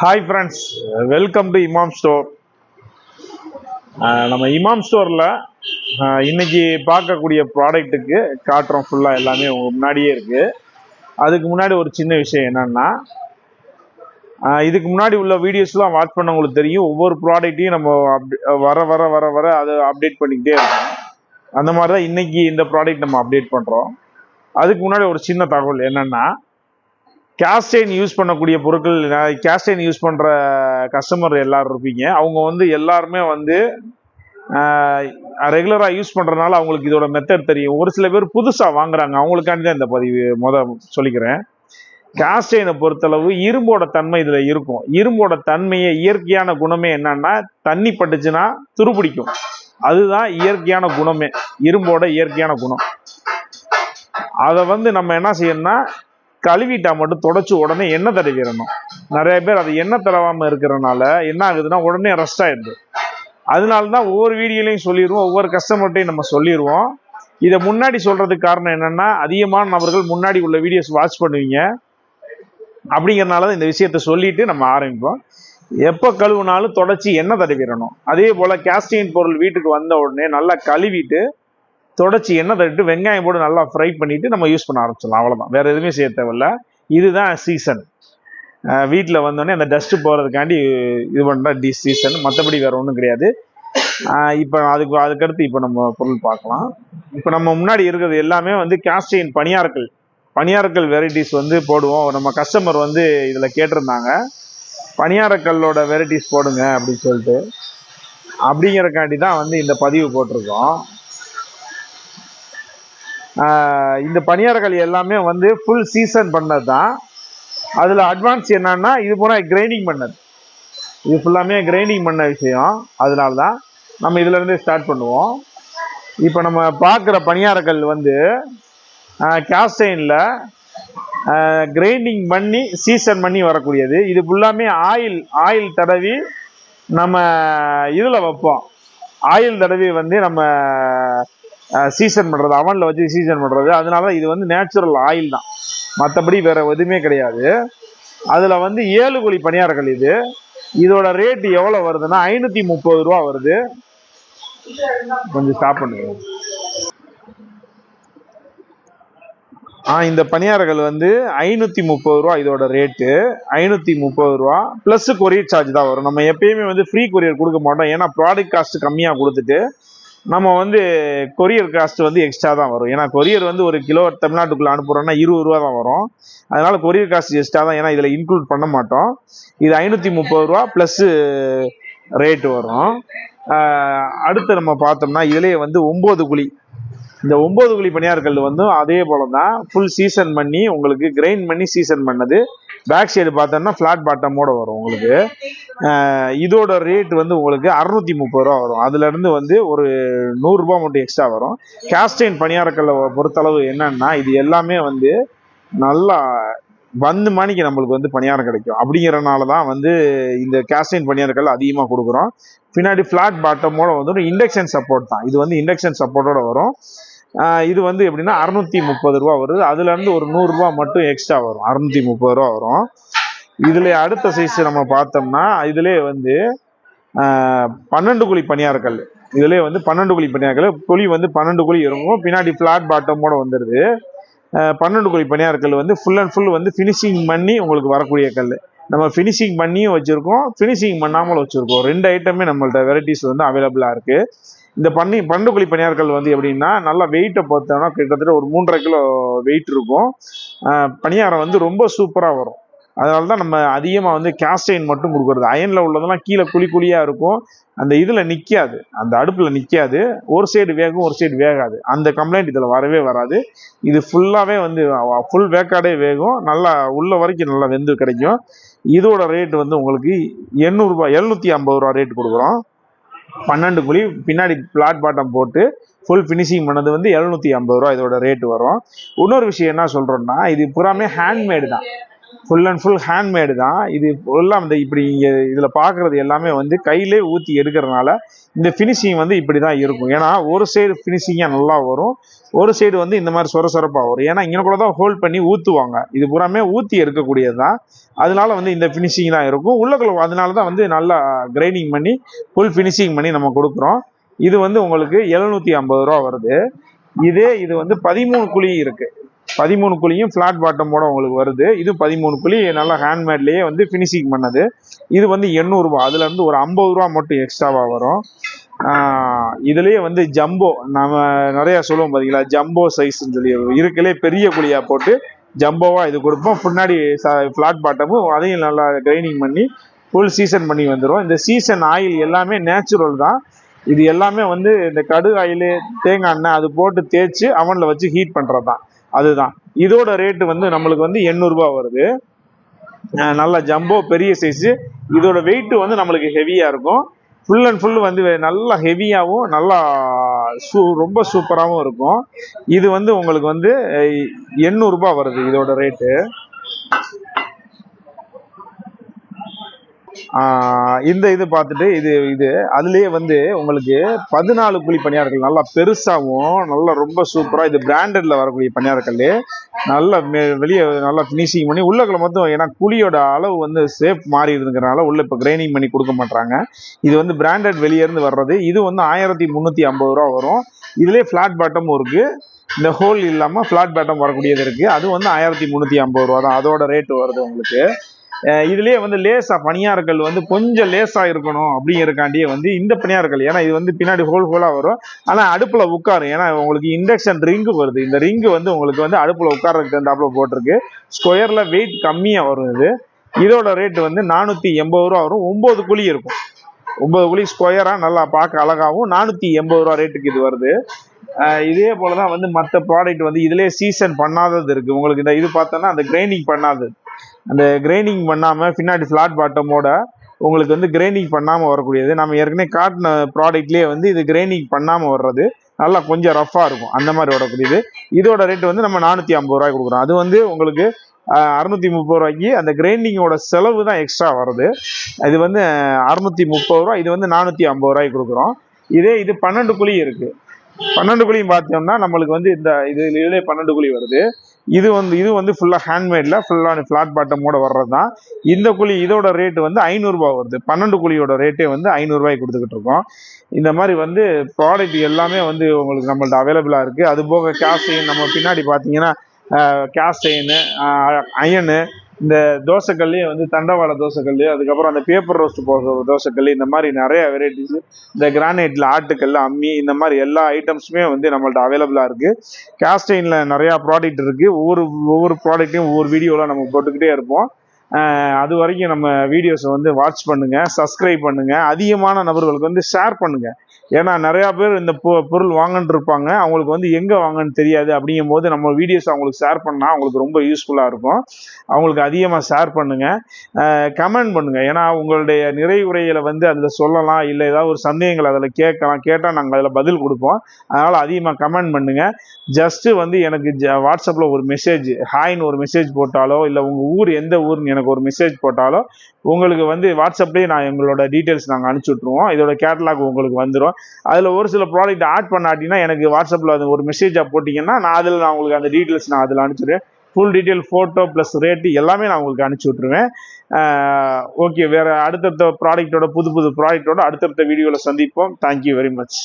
Hi friends, welcome to இமாம் store. நம்ம இமாம் ஸ்டோரில் இன்னைக்கு பார்க்கக்கூடிய ப்ராடக்ட்டுக்கு காட்டுறோம். ஃபுல்லாக எல்லாமே உங்கள் முன்னாடியே இருக்குது. அதுக்கு முன்னாடி ஒரு சின்ன விஷயம் என்னென்னா, இதுக்கு முன்னாடி உள்ள வீடியோஸ்லாம் வாட்ச் பண்ணவங்களுக்கு தெரியும். ஒவ்வொரு ப்ராடக்ட்டையும் நம்ம வர வர வர வர அதை அப்டேட் பண்ணிக்கிட்டே இருக்கோம். அந்த மாதிரி தான் இன்றைக்கி இந்த ப்ராடக்ட் நம்ம அப்டேட் பண்ணுறோம். அதுக்கு முன்னாடி ஒரு சின்ன தகவல் என்னென்னா, கேஸ்டைன் யூஸ் பண்ணக்கூடிய பொருட்கள், கேஸ்டைன் யூஸ் பண்ணுற கஸ்டமர் எல்லாரும் இருப்பீங்க. அவங்க எல்லாருமே ரெகுலராக யூஸ் பண்ணுறதுனால அவங்களுக்கு இதோட மெத்தட் தெரியும். ஒரு சில பேர் புதுசாக வாங்குறாங்க, அவங்களுக்காண்டி தான் இந்த பதிவு சொல்லிக்கிறேன். கேஸ்டைனை பொறுத்தளவு இரும்போட தன்மை இதில் இருக்கும். இரும்போட தன்மையை இயற்கையான குணமே என்னன்னா, தண்ணி பட்டுச்சுன்னா துருப்பிடிக்கும். அதுதான் இயற்கையான குணமே, இரும்போட இயற்கையான குணம். அதை நம்ம என்ன செய்யணும்னா, கழுவிட்டா மட்டும் தொடச்சி உடனே எண்ணெய் தடவிடணும். நிறைய பேர் அது எண்ணெய் தடவாமல் இருக்கிறனால என்ன ஆகுதுன்னா, உடனே ரஸ்ட் ஆயிடுது. அதனால தான் ஒவ்வொரு வீடியோலையும் சொல்லிடுவோம், ஒவ்வொரு கஸ்டமர்ட்டையும் நம்ம சொல்லிடுவோம். இதை முன்னாடி சொல்றதுக்கு காரணம் என்னன்னா, அதிகமான நபர்கள் முன்னாடி உள்ள வீடியோஸ் வாட்ச் பண்ணுவீங்க. அப்படிங்கிறனால தான் இந்த விஷயத்த சொல்லிட்டு நம்ம ஆரம்பிப்போம். எப்போ கழுவுனாலும் தொடச்சி எண்ணெய் தடவிடணும். அதே போல் கேஸ்டைன் பொருள் வீட்டுக்கு வந்த உடனே நல்லா கழுவிட்டு தொடச்சி எண்ணெய் தட்டிட்டு வெங்காயம் போட்டு நல்லா ஃப்ரை பண்ணிவிட்டு நம்ம யூஸ் பண்ண ஆரம்பிச்சிடலாம். அவ்வளோதான், வேறு எதுவுமே செய்ய தேவையில்ல. இதுதான் சீசன். வீட்டில் வந்தோடனே அந்த டஸ்ட்டு போகிறதுக்காண்டி இது பண்ணுற சீசன், மற்றபடி வேறு ஒன்றும் கிடையாது. இப்போ அதுக்கடுத்து இப்போ நம்ம பொருள் பார்க்கலாம். இப்போ நம்ம முன்னாடி இருக்கிறது எல்லாமே கேஸ்டைன் பணியாரக்கல் வெரைட்டிஸ் போடுவோம். நம்ம கஸ்டமர் இதில் கேட்டிருந்தாங்க, பணியாரக்கல்லோட வெரைட்டிஸ் போடுங்க அப்படின்னு சொல்லிட்டு. அப்படிங்கிறக்காண்டி தான் இந்த பதிவு போட்டிருக்கோம். இந்த பணியாரக்கல் எல்லாமே ஃபுல் சீசன் பண்ணது தான். அதில் அட்வான்ஸ் என்னன்னா, இது போல கிரைண்டிங் பண்ணது, இது ஃபுல்லாமே கிரைண்டிங் பண்ண விஷயம். அதனால தான் நம்ம இதுலேருந்தே ஸ்டார்ட் பண்ணுவோம். இப்போ நம்ம பார்க்குற பணியாரக்கல் கேஸ்டைனில் கிரைண்டிங் பண்ணி சீசன் பண்ணி வரக்கூடியது. இது ஃபுல்லாமே ஆயில் தடவி நம்ம இதில் வைப்போம். ஆயில் தடவி நம்ம சீசன் பண்ணுறது, அவனில் வச்சு சீசன் பண்ணுறது. அதனால இது நேச்சுரல் ஆயில் தான், மற்றபடி வேறு எதுவுமே கிடையாது. அதில் 7 குழி பணியாரக்கல். இதோட ரேட்டு எவ்வளோ வருதுன்னா 530 ரூபா வருது. கொஞ்சம் ஸ்டாப் பண்ணுங்க. இந்த பணியாரக்கல் 530 ரூபா இதோட ரேட்டு. 530 ரூபா ப்ளஸ் கொரியர் சார்ஜ் தான் வரும். நம்ம எப்பயுமே ஃப்ரீ கொரியர் கொடுக்க மாட்டோம். ஏன்னா ப்ராடக்ட் காஸ்ட் கம்மியாக கொடுத்துட்டு நம்ம கொரியர் காஸ்ட் எக்ஸ்ட்ரா தான் வரும். ஏன்னா கொரியர் ஒரு கிலோ தமிழ்நாட்டுக்குள்ளே அனுப்புகிறோன்னா 20 ரூபா தான் வரும். அதனால் கொரியர் காஸ்ட் எக்ஸ்ட்ரா தான், ஏன்னா இதில் இன்க்ளூட் பண்ண மாட்டோம். இது 530 ரூபா ப்ளஸ்ஸு ரேட்டு வரும். அடுத்து நம்ம பார்த்தோம்னா இதுலேயே 9 குழி. இந்த 9 குழி பணியாரக்கல் அதே போல தான் ஃபுல் சீசன் பண்ணி உங்களுக்கு கிரைண்ட் பண்ணி சீசன் பண்ணது. பேக் சைடு பார்த்தோம்னா ஃப்ளாட் பாட்டமோட வரும் உங்களுக்கு. இதோட ரேட் உங்களுக்கு 630 ரூபா வரும். அதுலேருந்து ஒரு 100 ரூபா மட்டும் எக்ஸ்ட்ரா வரும். கேஸ்டைன் பணியாரக்கல்லை பொறுத்தளவு என்னன்னா, இது எல்லாமே நல்லா மணிக்கு நம்மளுக்கு பணியாரம் கிடைக்கும். அப்படிங்கிறனால தான் இந்த கேஸ்டைன் பணியாரக்கல் அதிகமாக கொடுக்குறோம். பின்னாடி ஃப்ளாட் பாட்டமோட ஒரு இண்டக்ஷன் சப்போர்ட் தான். இது இண்டக்ஷன் சப்போர்ட்டோட வரும். இது எப்படின்னா 630 ரூபா வருது. அதுலேருந்து ஒரு 100 ரூபா மட்டும் எக்ஸ்ட்ரா வரும், 630 ரூபா வரும். இதில் அடுத்த சைஸ் நம்ம பார்த்தோம்னா இதுலேயே 12 குழி பணியாரக்கல். இதுலேயே 12 குழி பணியாரக்கல். குழி 12 குழி இருக்கும். பின்னாடி ஃப்ளாட் பாட்டமோட வந்துடுது. 12 குழி பணியாரக்கல் ஃபுல் அண்ட் ஃபுல் ஃபினிஷிங் பண்ணி உங்களுக்கு வரக்கூடிய கல். நம்ம ஃபினிஷிங் பண்ணியும் வச்சுருக்கோம், ஃபினிஷிங் பண்ணாமல் வச்சுருக்கோம். 2 ஐட்டமே நம்மள்ட்ட வெரைட்டிஸ் அவைலபிளாக இருக்குது. இந்த 12 குழி பணியாரக்கல் எப்படின்னா, நல்லா வெயிட்டை பார்த்தோம்னா கிட்டத்தட்ட ஒரு 3.5 கிலோ வெயிட் இருக்கும். பணியாரம் ரொம்ப சூப்பராக வரும். அதனால தான் நம்ம அதிகமாக கேஸ்டைன் மட்டும் கொடுக்குறது. அயனில் உள்ளதெல்லாம் கீழே குழி குழியாக இருக்கும். அந்த இதில் நிற்காது, அந்த அடுப்பில் நிற்காது. ஒரு சைடு வேகும், ஒரு சைடு வேகாது. அந்த கம்ப்ளைண்ட் இதில் வரவே வராது. இது ஃபுல்லாகவே ஃபுல் வேக்காடே வேகும். நல்லா உள்ள வரைக்கும் நல்லா வெந்து கிடைக்கும். இதோட ரேட்டு உங்களுக்கு 800 ரூபா, 750 ரூபா ரேட் கொடுக்குறோம். 12 குழி பின்னாடி பிளாட் பாட்டம் போட்டு ஃபுல் ஃபினிஷிங் பண்ணது 750 ரூபா இதோட ரேட்டு வரும். இன்னொரு விஷயம் என்ன சொல்கிறோன்னா, இது பூராமே ஹேண்ட்மேடு தான். ஃபுல் அண்ட் ஃபுல் ஹேண்ட்மேடு தான் இது. ஃபுல்லாக வந்து இப்படி இதில் பார்க்குறது எல்லாமே வந்து கையிலே ஊற்றி எடுக்கிறதுனால இந்த ஃபினிஷிங் வந்து இப்படி தான் இருக்கும். ஏன்னா ஒரு சைடு ஃபினிஷிங்காக நல்லா வரும், ஒரு சைடு வந்து இந்த மாதிரி சொரப்பாக வரும். ஏன்னா இங்கே கூட தான் ஹோல்ட் பண்ணி ஊற்றுவாங்க, இது பூராமே ஊற்றி எடுக்கக்கூடியது தான். அதனால வந்து இந்த ஃபினிஷிங் தான் இருக்கும் உள்ளுக்குள்ள. அதனால தான் வந்து நல்லா கிரைண்டிங் பண்ணி ஃபுல் ஃபினிஷிங் பண்ணி நம்ம கொடுக்குறோம். இது வந்து உங்களுக்கு 750 ரூபா வருது. இது வந்து 13 குழி இருக்கு. 13 குழியும் ஃபிளாட் பாட்டமோட உங்களுக்கு வருது. இது 13 குழி நல்லா ஹேண்ட்மேட்லேயே வந்து ஃபினிஷிங் பண்ணது. இது வந்து 800 ரூபா. அதுல இருந்து ஒரு 50 ரூபா மட்டும் எக்ஸ்ட்ராவா வரும். இதுலயே வந்து ஜம்போ நம்ம நிறைய சொல்லுவோம் பாத்தீங்களா, ஜம்போ சைஸ்ன்னு சொல்லி இருக்கலே பெரிய குழியா போட்டு ஜம்போவா இது கொடுப்போம். பின்னாடி ஃபிளாட் பாட்டமும் அதையும் நல்லா கிரைண்டிங் பண்ணி ஃபுல் சீசன் பண்ணி வந்துடும். இந்த சீசன் ஆயில் எல்லாமே நேச்சுரல் தான். இது எல்லாமே வந்து இந்த கடுகு ஆயில், தேங்காய் எண்ணெய் அது போட்டு தேய்ச்சி அவனில் வச்சு ஹீட் பண்ணுறது தான். அதுதான் இதோட ரேட்டு வந்து நம்மளுக்கு வந்து 800 ரூபா வருது. நல்ல ஜம்போ பெரிய சைஸு. இதோட வெயிட் வந்து நம்மளுக்கு ஹெவியாக இருக்கும். ஃபுல் அண்ட் ஃபுல் வந்து நல்லா ஹெவியாகவும் நல்லா ரொம்ப சூப்பராகவும் இருக்கும். இது வந்து உங்களுக்கு வந்து 800 ரூபா வருது இதோட ரேட்டு. இந்த இது பார்த்துட்டு இது அதுலேயே வந்து உங்களுக்கு 14 குழி பணியாரக்கல் நல்லா பெருசாகவும் நல்லா ரொம்ப சூப்பராக, இது பிராண்டட்ல வரக்கூடிய பணியாரக்கல். நல்லா வெளியே நல்லா ஃபினிஷிங் பண்ணி உள்ளக்குள்ள மொத்தம், ஏன்னா குழியோட அளவு வந்து ஷேப் மாறி இருந்துக்கிறனால உள்ள இப்போ கிரைண்டிங் பண்ணி கொடுக்க மாட்டாங்க. இது வந்து பிராண்டட் வெளியே இருந்து வர்றது. இது வந்து 1350 ரூபா வரும். இதுலேயே ஃபிளாட் பாட்டமும் இருக்கு, இந்த ஹோல் இல்லாமல் ஃபிளாட் பாட்டம் வரக்கூடியது இருக்கு. அது வந்து 1350 ரூபா தான் அதோட ரேட்டு வருது உங்களுக்கு. இதுலயே வந்து லேசா பனியார்கள் வந்து கொஞ்சம் லேசா இருக்கணும் அப்படிங்கிறக்காண்டியே வந்து இந்த பனியார்கள், ஏன்னா இது வந்து பின்னாடி ஹோலா வரும், ஆனா அடுப்புல உட்காரும். ஏன்னா உங்களுக்கு இண்டக்ஷன் ரிங்கு வருது. இந்த ரிங்கு வந்து உங்களுக்கு வந்து அடுப்புல உட்கார்றதுக்கு தகுந்தாப்புல போட்டிருக்கு. ஸ்கொயர்ல வெயிட் கம்மியா வரும் இது. இதோட ரேட் வந்து 480 ரூபா வரும். 9 குழி இருக்கும். 9 குழி ஸ்கொயரா நல்லா பார்க்க அழகாகவும் 480 ரூபா ரேட்டுக்கு இது வருது. இதே போலதான் வந்து மற்ற ப்ராடக்ட் வந்து இதுலயே சீசன் பண்ணாதது இருக்கு. உங்களுக்கு இந்த இது பார்த்தோன்னா அந்த கிரைண்டிங் பண்ணாதது, அந்த கிரைண்டிங் பண்ணாம பின்னாடி ஃபிளாட் பாட்டமோட உங்களுக்கு வந்து கிரைண்டிங் பண்ணாம வரக்கூடியது. நம்ம ஏற்கனவே காட்டின ப்ராடக்ட்லயே வந்து இது கிரைண்டிங் பண்ணாம வர்றது நல்லா கொஞ்சம் ரஃபா இருக்கும், அந்த மாதிரி வரக்கூடியது. இதோட ரேட் வந்து நம்ம 450 ரூபாய் கொடுக்குறோம். அது வந்து உங்களுக்கு 630 ரூபாய்க்கு அந்த கிரைண்டிங்கோட செலவு தான் எக்ஸ்ட்ரா வருது. இது வந்து 630 ரூபாய், இது வந்து 450 ரூபாய்க்கு கொடுக்குறோம். இது 12 குழி இருக்கு. 12 குழியும் பார்த்தோம்னா நம்மளுக்கு வந்து இந்த இதுல 12 குழி வருது. இது வந்து ஃபுல்லா ஹேண்ட்மேட்ல ஃபுல்லா ஃபிளாட் பாட்டமோட வர்றது தான். இந்த குழி இதோட ரேட்டு வந்து 500 ரூபாய் வருது. 12 குழியோட ரேட்டே வந்து 500 ரூபாய்க்கு கொடுத்துக்கிட்டு இருக்கோம். இந்த மாதிரி வந்து ப்ராடக்ட் எல்லாமே வந்து உங்களுக்கு நம்மள்ட்ட அவைலபிளா இருக்கு. அது போக கேஸ்ட் நம்ம பின்னாடி பார்த்தீங்கன்னா கேஸ்ட் அயனு, இந்த தோசைக்கல்லே வந்து தண்டவாள தோசைக்கல், அதுக்கப்புறம் அந்த பேப்பர் ரோஸ்ட் போடுற தோசைக்கல், இந்த மாதிரி நிறைய வெரைட்டிஸ், இந்த கிரானைட்ல ஆட்டுக்கல், அம்மி, இந்த மாதிரி எல்லா ஐட்டம்ஸுமே வந்து நம்மள்ட்ட அவைலபிளா இருக்கு. கேஸ்டைன்ல நிறைய ப்ராடக்ட் இருக்கு. ஒவ்வொரு ப்ராடக்ட்டையும் ஒவ்வொரு வீடியோல நம்ம போட்டுக்கிட்டே இருப்போம். அது வரைக்கும் நம்ம வீடியோஸை வந்து வாட்ச் பண்ணுங்க, சப்ஸ்கிரைப் பண்ணுங்க, அதிகமான நபர்களுக்கு வந்து ஷேர் பண்ணுங்க. ஏன்னா நிறைய பேர் இந்த பொருள் வாங்கன்னு இருப்பாங்க, அவங்களுக்கு வந்து எங்க வாங்கன்னு தெரியாது. அப்படிங்கும் போது நம்ம வீடியோஸ் அவங்களுக்கு ஷேர் பண்ணா அவங்களுக்கு ரொம்ப யூஸ்ஃபுல்லா இருக்கும். அவங்களுக்கு அதிகமா ஷேர் பண்ணுங்க, கமெண்ட் பண்ணுங்க. ஏன்னா உங்களுடைய நிறைவுரைகளை வந்து அதுல சொல்லலாம், இல்லை ஏதாவது ஒரு சந்தேகங்கள் அதில் கேட்டா நாங்கள் அதில் பதில் கொடுப்போம். அதனால அதிகமாக கமெண்ட் பண்ணுங்க. ஜஸ்ட் வந்து எனக்கு வாட்ஸ்அப்ல ஒரு மெசேஜ், ஹாய்னு ஒரு மெசேஜ் போட்டாலோ, இல்லை உங்க ஊர் எந்த ஊர்னு எனக்கு ஒரு மெசேஜ் போட்டாலோ உங்களுக்கு வந்து வாட்ஸ்அப்லேயே நான் எங்களோட டீட்டெயில்ஸ் நாங்கள் அனுப்பிச்சி விட்ருவோம். இதோட கேட்டலாக் உங்களுக்கு வந்துடும். அதில் ஒரு சில ப்ராடக்ட் ஆட் பண்ணாட்டினா எனக்கு வாட்ஸ்அப்பில் அது ஒரு மெசேஜாக போட்டிங்கன்னா நான் உங்களுக்கு அந்த டீட்டெயில்ஸ் நான் அதில் அனுப்பிச்சிடுவேன். Full detail, photo plus rate எல்லாமே நான் உங்களுக்கு அனுப்பிச்சி விட்ருவேன். ஓகே, வேறு அடுத்தடுத்த ப்ராடக்டோட புது ப்ராடக்டோட அடுத்தடுத்த வீடியோவில் சந்திப்போம். Thank you very much.